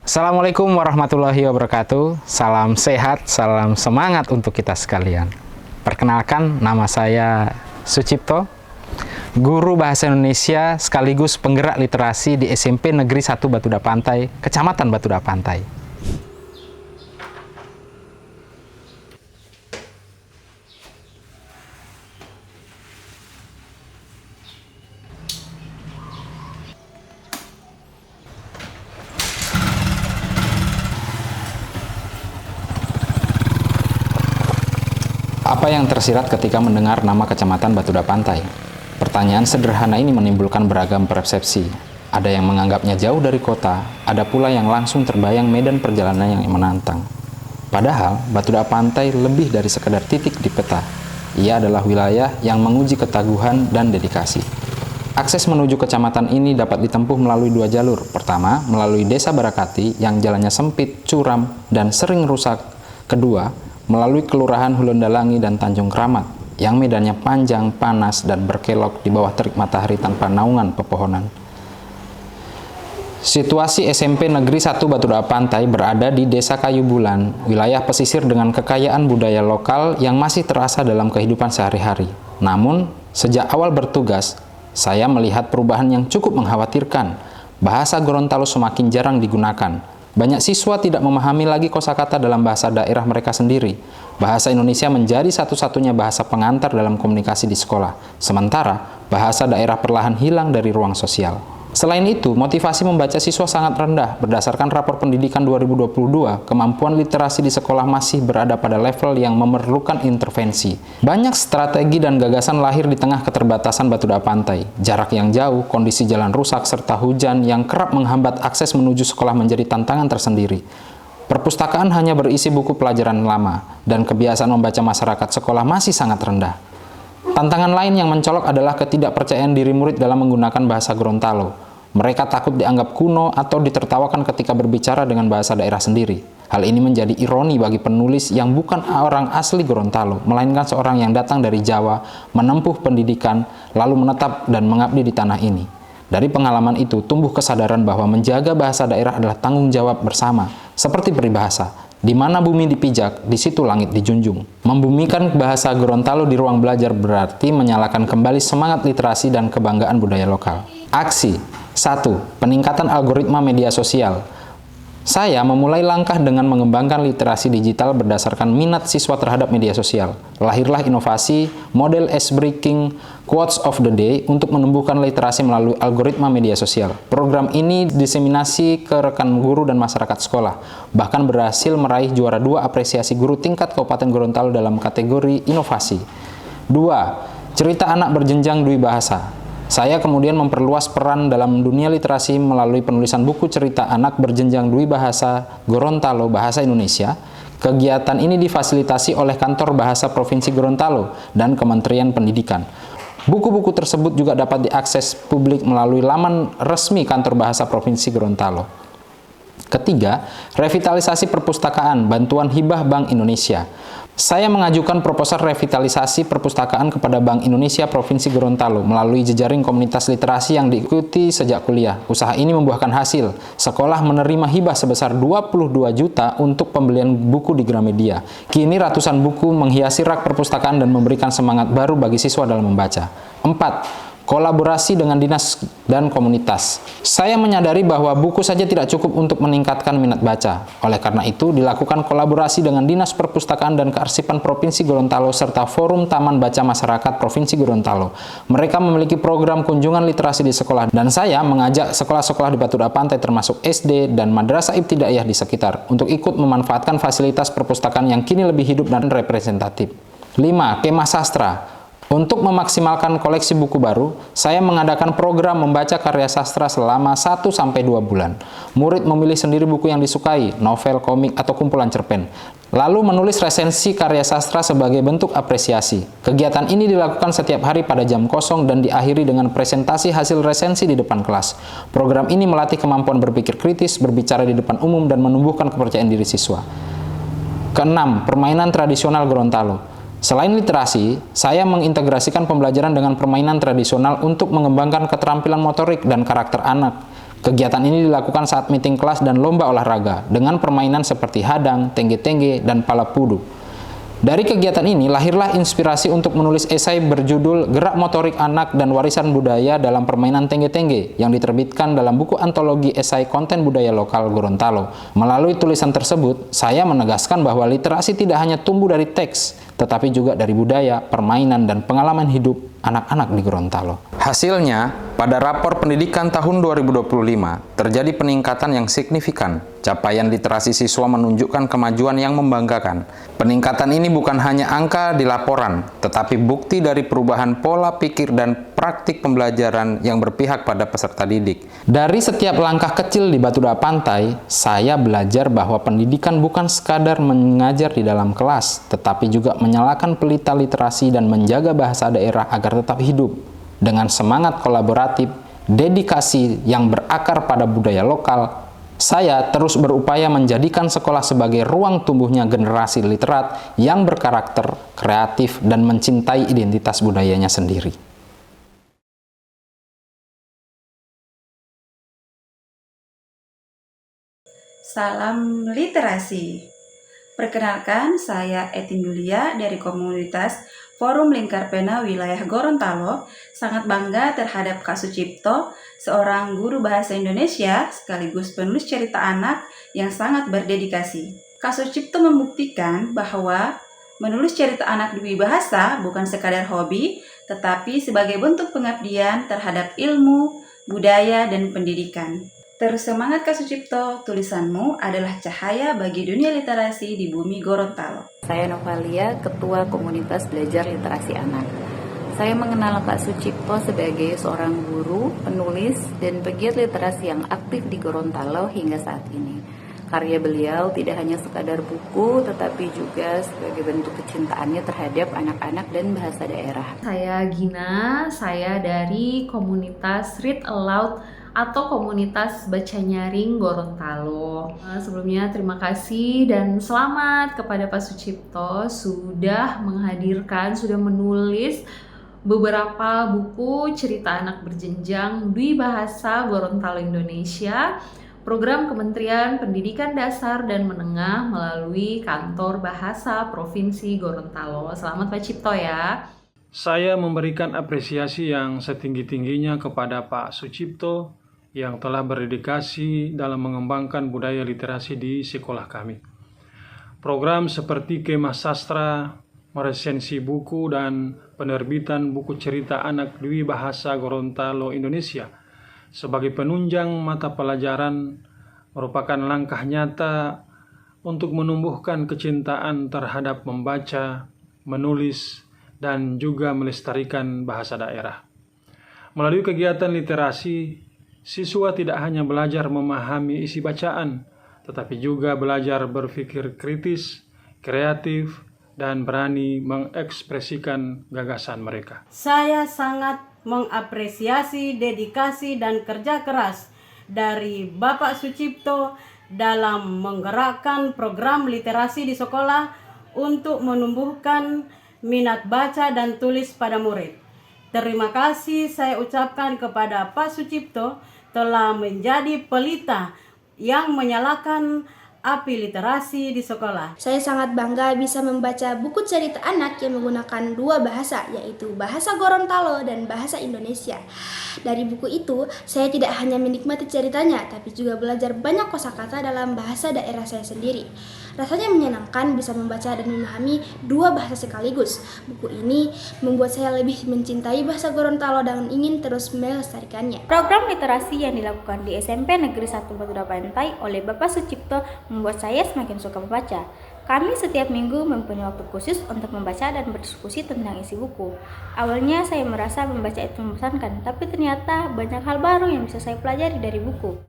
Assalamualaikum warahmatullahi wabarakatuh. Salam sehat, salam semangat untuk kita sekalian. Perkenalkan, nama saya Sucipto, guru Bahasa Indonesia sekaligus penggerak literasi di SMP Negeri 1 Batuda Pantai, Kecamatan Batuda Pantai. Apa yang tersirat ketika mendengar nama Kecamatan Batuda Pantai? Pertanyaan sederhana ini menimbulkan beragam persepsi. Ada yang menganggapnya jauh dari kota, ada pula yang langsung terbayang medan perjalanan yang menantang. Padahal, Batuda Pantai lebih dari sekedar titik di peta. Ia adalah wilayah yang menguji ketaguhan dan dedikasi. Akses menuju kecamatan ini dapat ditempuh melalui dua jalur. Pertama, melalui Desa Barakati yang jalannya sempit, curam, dan sering rusak. Kedua, melalui Kelurahan Hulundalangi dan Tanjung Kramat, yang medannya panjang, panas, dan berkelok di bawah terik matahari tanpa naungan pepohonan. Situasi SMP Negeri 1 Batuda Pantai berada di Desa Kayu Bulan, wilayah pesisir dengan kekayaan budaya lokal yang masih terasa dalam kehidupan sehari-hari. Namun, sejak awal bertugas, saya melihat perubahan yang cukup mengkhawatirkan. Bahasa Gorontalo semakin jarang digunakan. Banyak siswa tidak memahami lagi kosakata dalam bahasa daerah mereka sendiri. Bahasa Indonesia menjadi satu-satunya bahasa pengantar dalam komunikasi di sekolah. Sementara, bahasa daerah perlahan hilang dari ruang sosial. Selain itu, motivasi membaca siswa sangat rendah. Berdasarkan rapor pendidikan 2022, kemampuan literasi di sekolah masih berada pada level yang memerlukan intervensi. Banyak strategi dan gagasan lahir di tengah keterbatasan Batuda Pantai. Jarak yang jauh, kondisi jalan rusak, serta hujan yang kerap menghambat akses menuju sekolah menjadi tantangan tersendiri. Perpustakaan hanya berisi buku pelajaran lama, dan kebiasaan membaca masyarakat sekolah masih sangat rendah. Tantangan lain yang mencolok adalah ketidakpercayaan diri murid dalam menggunakan bahasa Gorontalo. Mereka takut dianggap kuno atau ditertawakan ketika berbicara dengan bahasa daerah sendiri. Hal ini menjadi ironi bagi penulis yang bukan orang asli Gorontalo, melainkan seorang yang datang dari Jawa, menempuh pendidikan, lalu menetap dan mengabdi di tanah ini. Dari pengalaman itu, tumbuh kesadaran bahwa menjaga bahasa daerah adalah tanggung jawab bersama, seperti peribahasa, di mana bumi dipijak, di situ langit dijunjung. Membumikan bahasa Gorontalo di ruang belajar berarti menyalakan kembali semangat literasi dan kebanggaan budaya lokal. Aksi 1. Peningkatan algoritma media sosial. Saya memulai langkah dengan mengembangkan literasi digital berdasarkan minat siswa terhadap media sosial. Lahirlah inovasi model Icebreaking Quotes of the Day untuk menumbuhkan literasi melalui algoritma media sosial. Program ini diseminasi ke rekan guru dan masyarakat sekolah, bahkan berhasil meraih juara 2 apresiasi guru tingkat Kabupaten Gorontalo dalam kategori inovasi. 2. Cerita anak berjenjang dwi bahasa. Saya kemudian memperluas peran dalam dunia literasi melalui penulisan buku cerita anak berjenjang dwi bahasa Gorontalo Bahasa Indonesia. Kegiatan ini difasilitasi oleh Kantor Bahasa Provinsi Gorontalo dan Kementerian Pendidikan. Buku-buku tersebut juga dapat diakses publik melalui laman resmi Kantor Bahasa Provinsi Gorontalo. Ketiga, revitalisasi perpustakaan, bantuan hibah Bank Indonesia. Saya mengajukan proposal revitalisasi perpustakaan kepada Bank Indonesia Provinsi Gorontalo melalui jejaring komunitas literasi yang diikuti sejak kuliah. Usaha ini membuahkan hasil. Sekolah menerima hibah sebesar 22 juta untuk pembelian buku di Gramedia. Kini ratusan buku menghiasi rak perpustakaan dan memberikan semangat baru bagi siswa dalam membaca. 4. Kolaborasi dengan dinas dan komunitas. Saya menyadari bahwa buku saja tidak cukup untuk meningkatkan minat baca. Oleh karena itu, dilakukan kolaborasi dengan Dinas Perpustakaan dan Kearsipan Provinsi Gorontalo serta Forum Taman Baca Masyarakat Provinsi Gorontalo. Mereka memiliki program kunjungan literasi di sekolah dan saya mengajak sekolah-sekolah di Batuda Pantai termasuk SD dan Madrasah Ibtidaiyah di sekitar untuk ikut memanfaatkan fasilitas perpustakaan yang kini lebih hidup dan representatif. 5. Kemah Sastra. Untuk memaksimalkan koleksi buku baru, saya mengadakan program membaca karya sastra selama 1-2 bulan. Murid memilih sendiri buku yang disukai, novel, komik, atau kumpulan cerpen. Lalu menulis resensi karya sastra sebagai bentuk apresiasi. Kegiatan ini dilakukan setiap hari pada jam kosong dan diakhiri dengan presentasi hasil resensi di depan kelas. Program ini melatih kemampuan berpikir kritis, berbicara di depan umum, dan menumbuhkan kepercayaan diri siswa. Keenam, permainan tradisional Gorontalo. Selain literasi, saya mengintegrasikan pembelajaran dengan permainan tradisional untuk mengembangkan keterampilan motorik dan karakter anak. Kegiatan ini dilakukan saat meeting kelas dan lomba olahraga, dengan permainan seperti hadang, tengge-tengge, dan palapudu. Dari kegiatan ini, lahirlah inspirasi untuk menulis esai berjudul Gerak Motorik Anak dan Warisan Budaya dalam Permainan Tengge-Tengge yang diterbitkan dalam buku antologi esai konten budaya lokal Gorontalo. Melalui tulisan tersebut, saya menegaskan bahwa literasi tidak hanya tumbuh dari teks, tetapi juga dari budaya, permainan, dan pengalaman hidup anak-anak di Gorontalo. Hasilnya, pada rapor pendidikan tahun 2025, terjadi peningkatan yang signifikan. Capaian literasi siswa menunjukkan kemajuan yang membanggakan. Peningkatan ini bukan hanya angka di laporan, tetapi bukti dari perubahan pola pikir dan praktik pembelajaran yang berpihak pada peserta didik. Dari setiap langkah kecil di Batuda Pantai, saya belajar bahwa pendidikan bukan sekadar mengajar di dalam kelas, tetapi juga menyalakan pelita literasi dan menjaga bahasa daerah agar tetap hidup. Dengan semangat kolaboratif, dedikasi yang berakar pada budaya lokal, saya terus berupaya menjadikan sekolah sebagai ruang tumbuhnya generasi literat yang berkarakter, kreatif, dan mencintai identitas budayanya sendiri. Salam literasi. Perkenalkan, saya Etin Yulia dari komunitas Forum Lingkar Pena Wilayah Gorontalo. Sangat bangga terhadap Kak Sucipto, seorang guru bahasa Indonesia sekaligus penulis cerita anak yang sangat berdedikasi. Kak Sucipto membuktikan bahwa menulis cerita anak dwi bahasa bukan sekadar hobi, tetapi sebagai bentuk pengabdian terhadap ilmu, budaya, dan pendidikan. Terus semangat Kak Sucipto, tulisanmu adalah cahaya bagi dunia literasi di bumi Gorontalo. Saya Novalia, Ketua Komunitas Belajar Literasi Anak. Saya mengenal Kak Sucipto sebagai seorang guru, penulis, dan pegiat literasi yang aktif di Gorontalo hingga saat ini. Karya beliau tidak hanya sekadar buku, tetapi juga sebagai bentuk kecintaannya terhadap anak-anak dan bahasa daerah. Saya Gina, saya dari komunitas Read Aloud atau komunitas baca nyaring Gorontalo. Sebelumnya terima kasih dan selamat kepada Pak Sucipto sudah menulis beberapa buku cerita anak berjenjang dwi bahasa Gorontalo Indonesia, program Kementerian Pendidikan Dasar dan Menengah melalui Kantor Bahasa Provinsi Gorontalo. Selamat Pak Cipto ya. Saya memberikan apresiasi yang setinggi-tingginya kepada Pak Sucipto yang telah berdedikasi dalam mengembangkan budaya literasi di sekolah kami. Program seperti Kemah Sastra, meresensi buku, dan penerbitan buku cerita anak dwi bahasa Gorontalo Indonesia sebagai penunjang mata pelajaran merupakan langkah nyata untuk menumbuhkan kecintaan terhadap membaca, menulis, dan juga melestarikan bahasa daerah. Melalui kegiatan literasi, siswa tidak hanya belajar memahami isi bacaan, tetapi juga belajar berpikir kritis, kreatif, dan berani mengekspresikan gagasan mereka. Saya sangat mengapresiasi dedikasi dan kerja keras dari Bapak Sucipto dalam menggerakkan program literasi di sekolah untuk menumbuhkan minat baca dan tulis pada murid. Terima kasih saya ucapkan kepada Pak Sucipto telah menjadi pelita yang menyalakan api literasi di sekolah. Saya sangat bangga bisa membaca buku cerita anak yang menggunakan dua bahasa, yaitu bahasa Gorontalo dan bahasa Indonesia. Dari buku itu, saya tidak hanya menikmati ceritanya, tapi juga belajar banyak kosakata dalam bahasa daerah saya sendiri. Rasanya menyenangkan bisa membaca dan memahami dua bahasa sekaligus. Buku ini membuat saya lebih mencintai bahasa Gorontalo dan ingin terus melestarikannya. Program literasi yang dilakukan di SMP Negeri 1 Batuda Pantai oleh Bapak Sucipto membuat saya semakin suka membaca. Kami setiap minggu mempunyai waktu khusus untuk membaca dan berdiskusi tentang isi buku. Awalnya saya merasa membaca itu membosankan, tapi ternyata banyak hal baru yang bisa saya pelajari dari buku.